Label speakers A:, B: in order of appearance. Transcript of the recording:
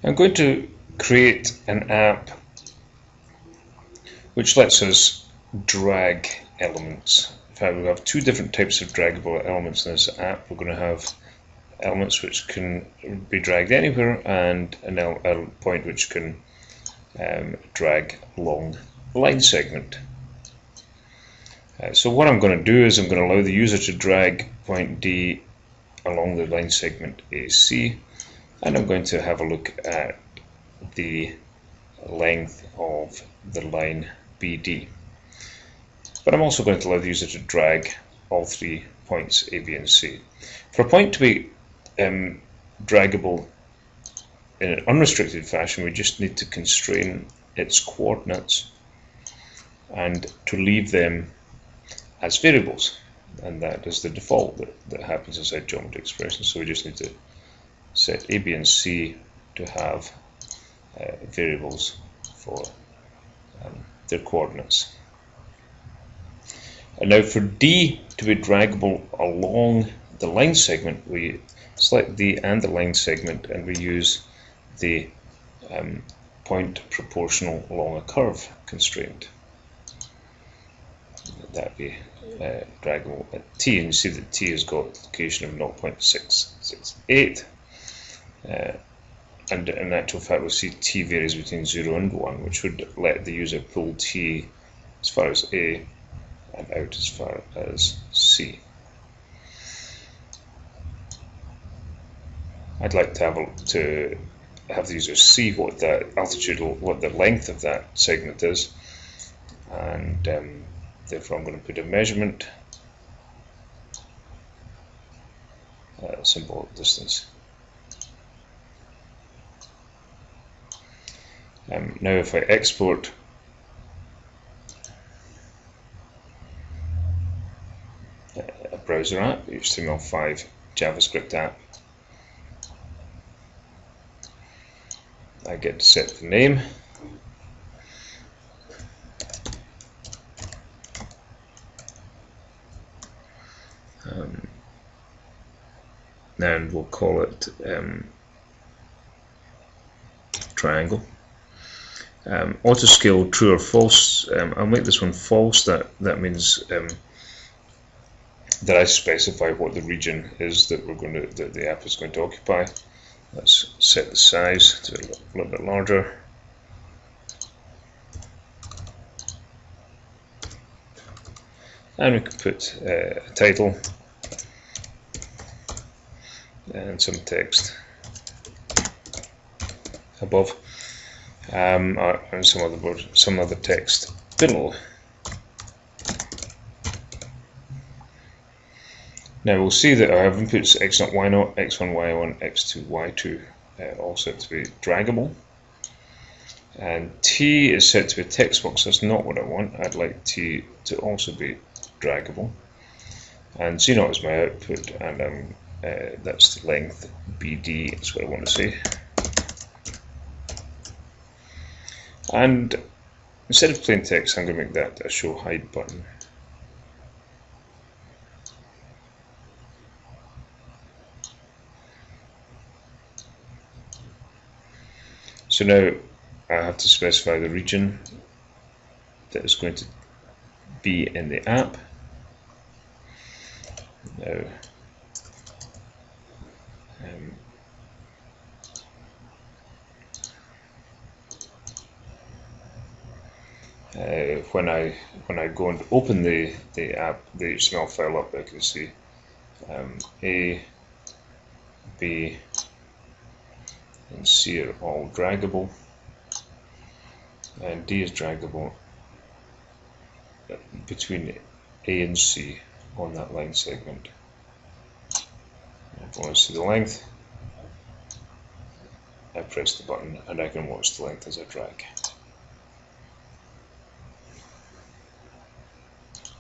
A: I'm going to create an app which lets us drag elements. In fact, we have two different types of draggable elements in this app. We're going to have elements which can be dragged anywhere, and a point which can drag along the line segment. So what I'm going to do is I'm going to allow the user to drag point D along the line segment AC, and I'm going to have a look at the length of the line BD. But I'm also going to allow the user to drag all 3 points A, B and C. For a point to be draggable in an unrestricted fashion, we just need to constrain its coordinates and to leave them as variables, and that is the default that happens inside geometry expressions. So we just need to set A, B and C to have variables for their coordinates. And now for D to be draggable along the line segment, we select D and the line segment, and we use the point proportional along a curve constraint. That be draggable at T, and you see that T has got a location of 0.668, and in actual fact we'll see T varies between 0 and 1, which would let the user pull T as far as A and out as far as C. I'd like to have the user see what the what the length of that segment is, and therefore I'm going to put a measurement, symbolic distance. Now if I export a browser app, HTML5 JavaScript app, I get to set the name, and we'll call it triangle. Auto scale true or false. I'll make this one false. That means that I specify what the region is that the app is going to occupy. Let's set the size to a little bit larger. And we can put a title and some text above, and some other text below. Now we'll see that I have inputs x0, y0, x1, y1, x2, y2, all set to be draggable. And T is set to be a text box. That's not what I want. I'd like T to also be draggable. And Z0 is my output, and that's the length BD is what I want to say. And instead of plain text, I'm going to make that a show hide button. So now I have to specify the region that is going to be in the app. Now, when I go and open the app, the HTML file up, I can see A, B, and C are all draggable, and D is draggable between A and C on that line segment. If I want to see the length, I press the button and I can watch the length as I drag.